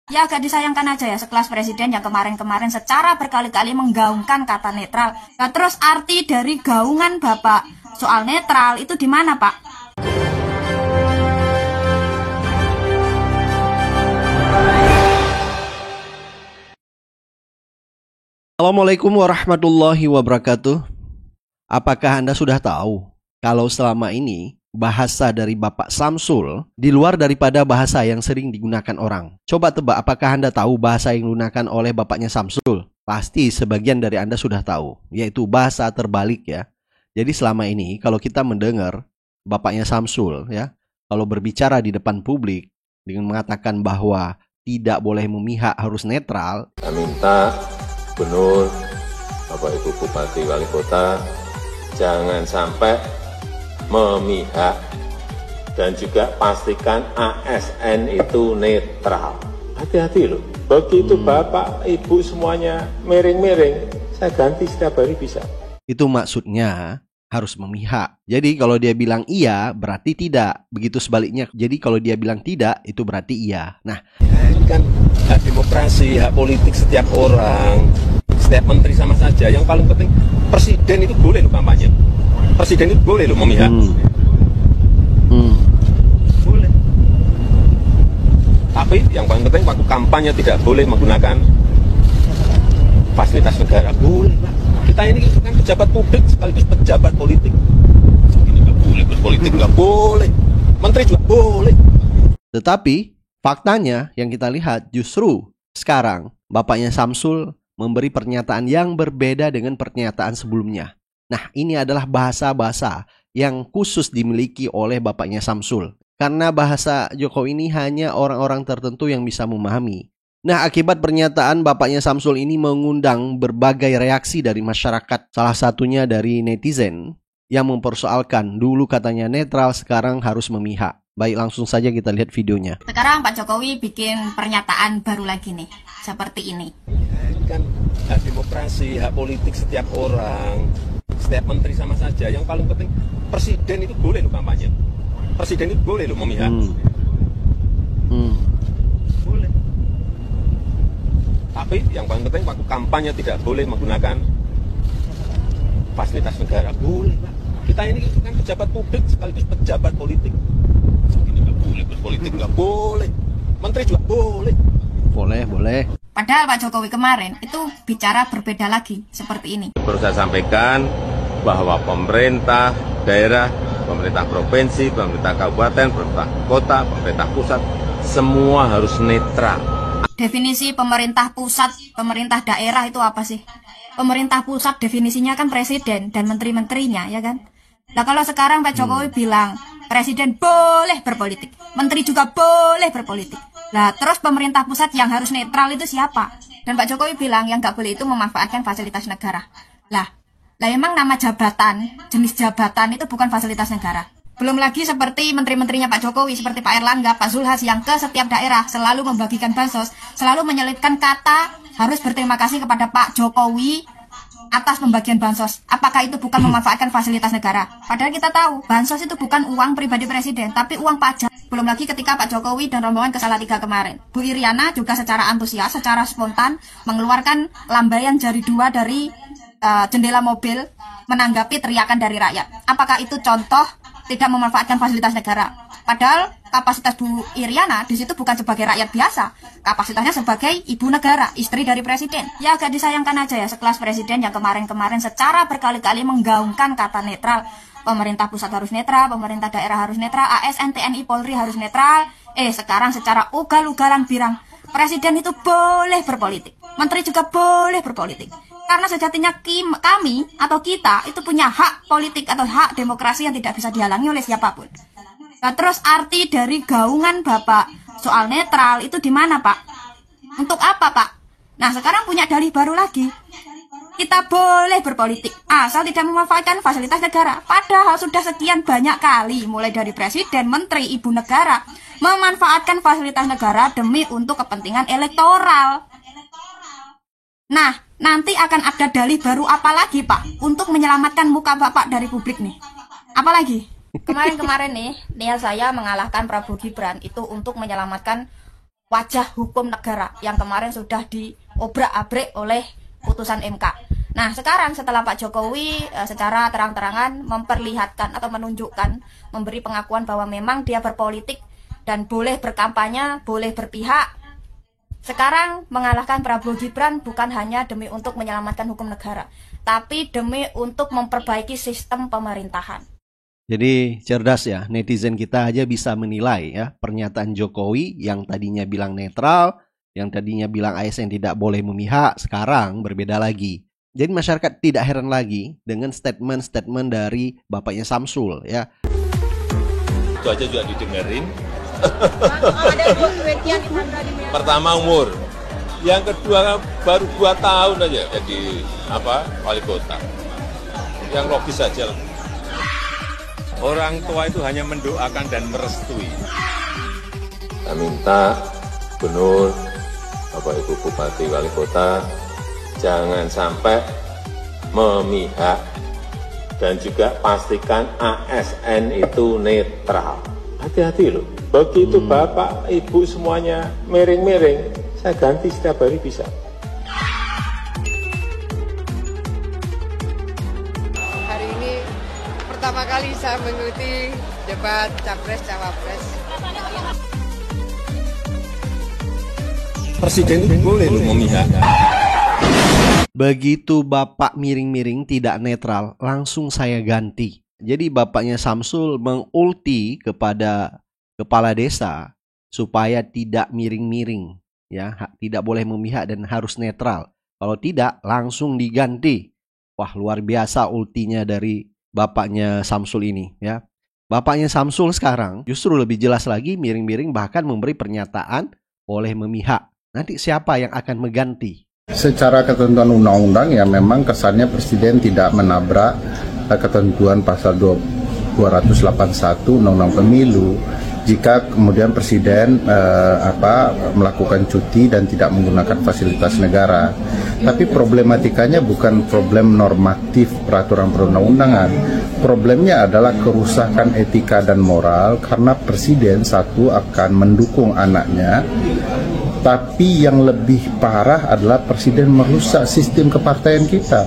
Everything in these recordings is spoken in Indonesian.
Ya agak disayangkan aja ya sekelas presiden yang kemarin-kemarin secara berkali-kali menggaungkan kata netral. Nah, terus arti dari gaungan Bapak soal netral itu di mana, Pak? Assalamualaikum warahmatullahi wabarakatuh. Apakah Anda sudah tahu kalau selama ini bahasa dari Bapak Samsul di luar daripada bahasa yang sering digunakan orang? Coba tebak, apakah Anda tahu bahasa yang digunakan oleh bapaknya Samsul? Pasti sebagian dari Anda sudah tahu, yaitu bahasa terbalik ya. Jadi selama ini kalau kita mendengar bapaknya Samsul ya, kalau berbicara di depan publik dengan mengatakan bahwa tidak boleh memihak, harus netral. Saya minta Gubernur, Bapak Ibu Bupati Wali Kota, jangan sampai memihak dan juga pastikan ASN itu netral. Hati-hati loh, begitu Bapak Ibu semuanya miring-miring, saya ganti setiap hari bisa. Itu maksudnya harus memihak. Jadi kalau dia bilang iya, berarti tidak. Begitu sebaliknya. Jadi kalau dia bilang tidak, itu berarti iya. Nah, ini kan hak demokrasi, hak politik setiap orang, setiap menteri sama saja. Yang paling penting, presiden itu boleh loh kampanye. Presiden itu boleh loh memihak. Boleh. Tapi yang paling penting waktu kampanye tidak boleh menggunakan fasilitas negara. Boleh, Pak. Kita ini kan pejabat publik sekaligus pejabat politik. Ini nggak boleh, berpolitik nggak boleh. Menteri juga boleh. tetapi faktanya yang kita lihat justru sekarang bapaknya Samsul memberi pernyataan yang berbeda dengan pernyataan sebelumnya. Nah, ini adalah bahasa-bahasa yang khusus dimiliki oleh bapaknya Samsul. Karena bahasa Jokowi ini hanya orang-orang tertentu yang bisa memahami. Nah, akibat pernyataan bapaknya Samsul ini mengundang berbagai reaksi dari masyarakat. Salah satunya dari netizen yang mempersoalkan dulu katanya netral, sekarang harus memihak. Baik, langsung saja kita lihat videonya. Sekarang Pak Jokowi bikin pernyataan baru lagi nih, seperti ini. Ini kan hak demokrasi, hak politik setiap orang, setiap menteri sama saja. Yang paling penting, presiden itu boleh loh kampanye. Presiden itu boleh loh memihak. Boleh. Tapi yang paling penting waktu kampanye tidak boleh menggunakan fasilitas negara. Boleh, Pak. Kita ini kan pejabat publik sekaligus pejabat politik. Ini nggak boleh, berpolitik nggak boleh. Menteri juga boleh. Boleh. Padahal Pak Jokowi kemarin itu bicara berbeda lagi, seperti ini. Perlu saya sampaikan bahwa pemerintah daerah, pemerintah provinsi, pemerintah kabupaten, pemerintah kota, pemerintah pusat, semua harus netral. Definisi pemerintah pusat, pemerintah daerah itu apa sih? Pemerintah pusat definisinya kan presiden dan menteri-menterinya, ya kan? Nah, kalau sekarang Pak Jokowi bilang presiden boleh berpolitik, menteri juga boleh berpolitik. Nah, terus pemerintah pusat yang harus netral itu siapa? Dan Pak Jokowi bilang yang nggak boleh itu memanfaatkan fasilitas negara. Lah emang nama jabatan, jenis jabatan itu bukan fasilitas negara. Belum lagi seperti menteri-menterinya Pak Jokowi, seperti Pak Erlangga, Pak Zulhas, yang ke setiap daerah selalu membagikan bansos, selalu menyelipkan kata harus berterima kasih kepada Pak Jokowi atas pembagian bansos. Apakah itu bukan memanfaatkan fasilitas negara? Padahal kita tahu, bansos itu bukan uang pribadi presiden, tapi uang pajak. Belum lagi ketika Pak Jokowi dan rombongan ke Salatiga kemarin. Bu Iriana juga secara antusias, secara spontan, mengeluarkan lambaian jari dua dari jendela mobil menanggapi teriakan dari rakyat. Apakah itu contoh tidak memanfaatkan fasilitas negara? Padahal kapasitas Bu Iriana di situ bukan sebagai rakyat biasa, kapasitasnya sebagai ibu negara, istri dari presiden. Ya agak disayangkan aja ya sekelas presiden yang kemarin-kemarin secara berkali-kali menggaungkan kata netral. Pemerintah pusat harus netral, pemerintah daerah harus netral, ASN, TNI, Polri harus netral. Sekarang secara ugal-ugalan bilang presiden itu boleh berpolitik, menteri juga boleh berpolitik. Karena sejatinya kami atau kita itu punya hak politik atau hak demokrasi yang tidak bisa dihalangi oleh siapapun. Nah, terus arti dari gaungan Bapak soal netral itu di mana, Pak? Untuk apa, Pak? Nah, sekarang punya dalih baru lagi. Kita boleh berpolitik asal tidak memanfaatkan fasilitas negara. Padahal sudah sekian banyak kali, mulai dari presiden, menteri, ibu negara, memanfaatkan fasilitas negara demi untuk kepentingan elektoral. Nah, nanti akan ada dalih baru apa lagi, Pak, untuk menyelamatkan muka Bapak dari publik nih? Apa lagi? Kemarin-kemarin nih, niat saya mengalahkan Prabowo Gibran itu untuk menyelamatkan wajah hukum negara yang kemarin sudah diobrak-abrik oleh putusan MK. Nah, sekarang setelah Pak Jokowi secara terang-terangan memperlihatkan atau menunjukkan, memberi pengakuan bahwa memang dia berpolitik dan boleh berkampanye, boleh berpihak. Sekarang mengalahkan Prabowo Gibran bukan hanya demi untuk menyelamatkan hukum negara, tapi demi untuk memperbaiki sistem pemerintahan. Jadi cerdas ya, netizen kita aja bisa menilai ya pernyataan Jokowi yang tadinya bilang netral, yang tadinya bilang ASN tidak boleh memihak, sekarang berbeda lagi. Jadi masyarakat tidak heran lagi dengan statement-statement dari bapaknya Samsul ya. Itu aja juga didengerin. Pertama umur, yang kedua baru 2 tahun aja jadi wali kota. Yang logis saja. Orang tua itu hanya mendoakan dan merestui. Saya minta Gubernur, Bapak Ibu Bupati Wali Kota, jangan sampai memihak dan juga pastikan ASN itu netral. Hati-hati loh. Begitu Bapak, Ibu semuanya miring-miring, saya ganti setiap hari bisa. Hari ini pertama kali saya mengikuti debat Capres-Cawapres. Presiden itu boleh loh memihak. Begitu Bapak miring-miring tidak netral, langsung saya ganti. Jadi bapaknya Samsul mengulti kepada kepala desa supaya tidak miring-miring, ya, tidak boleh memihak dan harus netral. Kalau tidak, langsung diganti. Wah, luar biasa ultinya dari bapaknya Samsul ini, ya. Bapaknya Samsul sekarang justru lebih jelas lagi, miring-miring, bahkan memberi pernyataan boleh memihak. Nanti siapa yang akan mengganti? Secara ketentuan undang-undang ya memang kesannya Presiden tidak menabrak ketentuan pasal 281 Undang-Undang Pemilu jika kemudian Presiden melakukan cuti dan tidak menggunakan fasilitas negara. Tapi problematikanya bukan problem normatif peraturan perundang-undangan. Problemnya adalah kerusakan etika dan moral karena Presiden satu akan mendukung anaknya. Tapi yang lebih parah adalah Presiden merusak sistem kepartaian kita.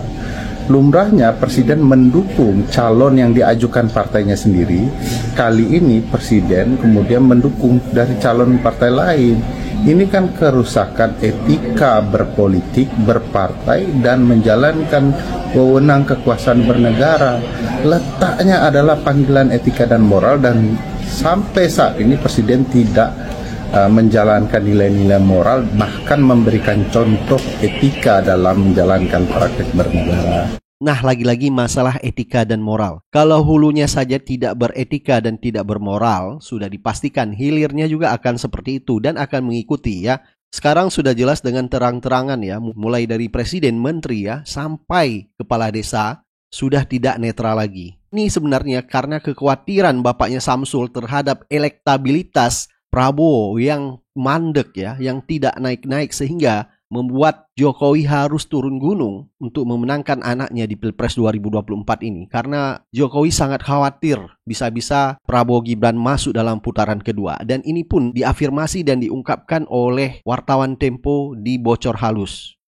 Lumrahnya Presiden mendukung calon yang diajukan partainya sendiri. Kali ini Presiden kemudian mendukung dari calon partai lain. Ini kan kerusakan etika berpolitik, berpartai, dan menjalankan wewenang kekuasaan bernegara. Letaknya adalah panggilan etika dan moral, dan sampai saat ini Presiden tidak menjalankan nilai-nilai moral, bahkan memberikan contoh etika dalam menjalankan praktik bernegara. Nah, lagi-lagi masalah etika dan moral. Kalau hulunya saja tidak beretika dan tidak bermoral, sudah dipastikan hilirnya juga akan seperti itu dan akan mengikuti ya. Sekarang sudah jelas dengan terang-terangan ya, mulai dari presiden, menteri ya, sampai kepala desa sudah tidak netral lagi. Ini sebenarnya karena kekhawatiran bapaknya Samsul terhadap elektabilitas Prabowo yang mandek ya, yang tidak naik-naik sehingga membuat Jokowi harus turun gunung untuk memenangkan anaknya di Pilpres 2024 ini. Karena Jokowi sangat khawatir bisa-bisa Prabowo Gibran masuk dalam putaran kedua. Dan ini pun diafirmasi dan diungkapkan oleh wartawan Tempo di Bocor Halus.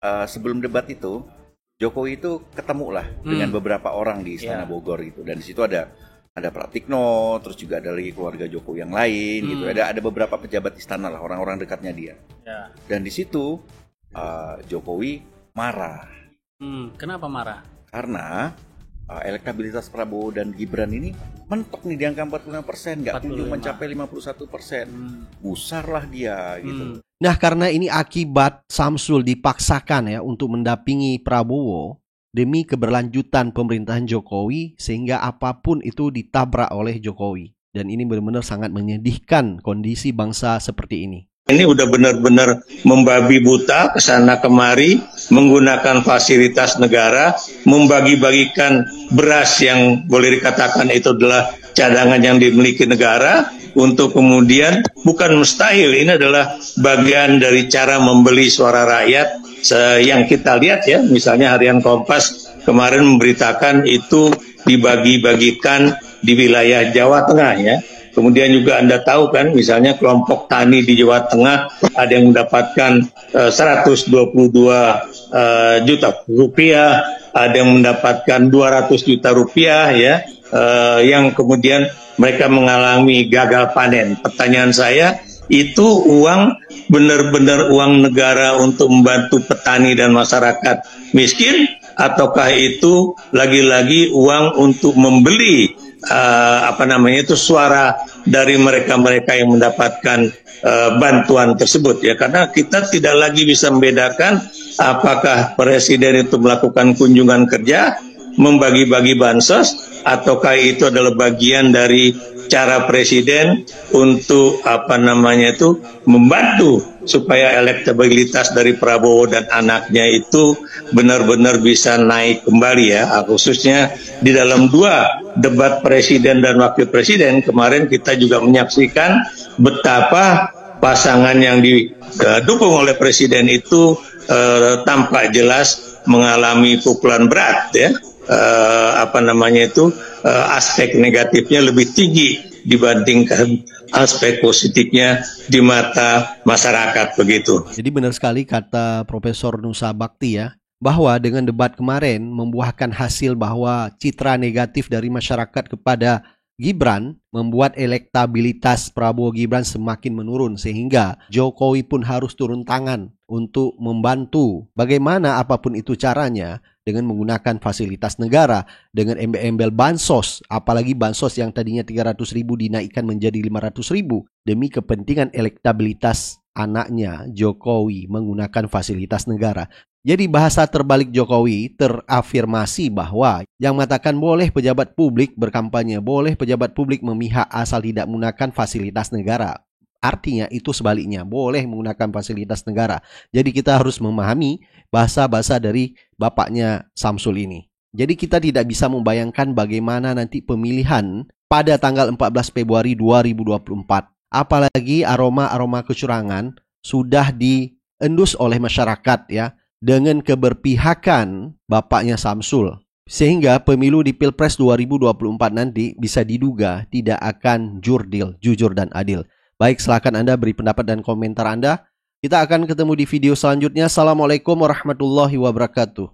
Sebelum debat itu, Jokowi itu ketemulah dengan beberapa orang di Istana Bogor gitu. Dan di situ ada Pratikno, terus juga ada lagi keluarga Jokowi yang lain gitu. Ada beberapa pejabat istana lah, orang-orang dekatnya dia. Ya. Dan di situ Jokowi marah. Kenapa marah? Karena elektabilitas Prabowo dan Gibran ini mentok nih di angka 45%, nggak kunjung mencapai 51%. Gusarlah dia gitu. Nah, karena ini akibat Samsul dipaksakan ya untuk mendampingi Prabowo demi keberlanjutan pemerintahan Jokowi, sehingga apapun itu ditabrak oleh Jokowi. Dan ini benar-benar sangat menyedihkan kondisi bangsa seperti ini. Ini udah benar-benar membabi buta kesana kemari, menggunakan fasilitas negara, membagi-bagikan beras yang boleh dikatakan itu adalah cadangan yang dimiliki negara, untuk kemudian bukan mustahil, ini adalah bagian dari cara membeli suara rakyat. Yang kita lihat ya, misalnya harian Kompas kemarin memberitakan itu dibagi-bagikan di wilayah Jawa Tengah ya. Kemudian juga Anda tahu kan, misalnya kelompok tani di Jawa Tengah ada yang mendapatkan 122 juta rupiah, ada yang mendapatkan 200 juta rupiah ya, yang kemudian mereka mengalami gagal panen. Pertanyaan saya, itu uang benar-benar uang negara untuk membantu petani dan masyarakat miskin, ataukah itu lagi-lagi uang untuk membeli suara dari mereka-mereka yang mendapatkan bantuan tersebut ya, karena kita tidak lagi bisa membedakan apakah presiden itu melakukan kunjungan kerja, membagi-bagi bansos, ataukah itu adalah bagian dari cara presiden untuk membantu supaya elektabilitas dari Prabowo dan anaknya itu benar-benar bisa naik kembali ya, khususnya di dalam 2 debat presiden dan wakil presiden kemarin kita juga menyaksikan betapa pasangan yang didukung oleh presiden itu tampak jelas mengalami pukulan berat ya. Aspek negatifnya lebih tinggi dibandingkan aspek positifnya di mata masyarakat begitu. Jadi benar sekali kata Profesor Nusa Bakti ya, bahwa dengan debat kemarin membuahkan hasil bahwa citra negatif dari masyarakat kepada Gibran membuat elektabilitas Prabowo Gibran semakin menurun, sehingga Jokowi pun harus turun tangan untuk membantu bagaimana apapun itu caranya dengan menggunakan fasilitas negara, dengan embel-embel bansos, apalagi bansos yang tadinya 300.000 dinaikkan menjadi 500.000 demi kepentingan elektabilitas anaknya Jokowi menggunakan fasilitas negara. Jadi bahasa terbalik Jokowi terafirmasi bahwa yang mengatakan boleh pejabat publik berkampanye, boleh pejabat publik memihak asal tidak menggunakan fasilitas negara. Artinya itu sebaliknya, boleh menggunakan fasilitas negara. Jadi kita harus memahami bahasa-bahasa dari bapaknya Samsul ini. Jadi kita tidak bisa membayangkan bagaimana nanti pemilihan pada tanggal 14 Februari 2024. Apalagi aroma-aroma kecurangan sudah diendus oleh masyarakat ya, dengan keberpihakan bapaknya Samsul. Sehingga pemilu di Pilpres 2024 nanti bisa diduga tidak akan jujur dan adil. Baik, silakan Anda beri pendapat dan komentar Anda. Kita akan ketemu di video selanjutnya. Assalamualaikum warahmatullahi wabarakatuh.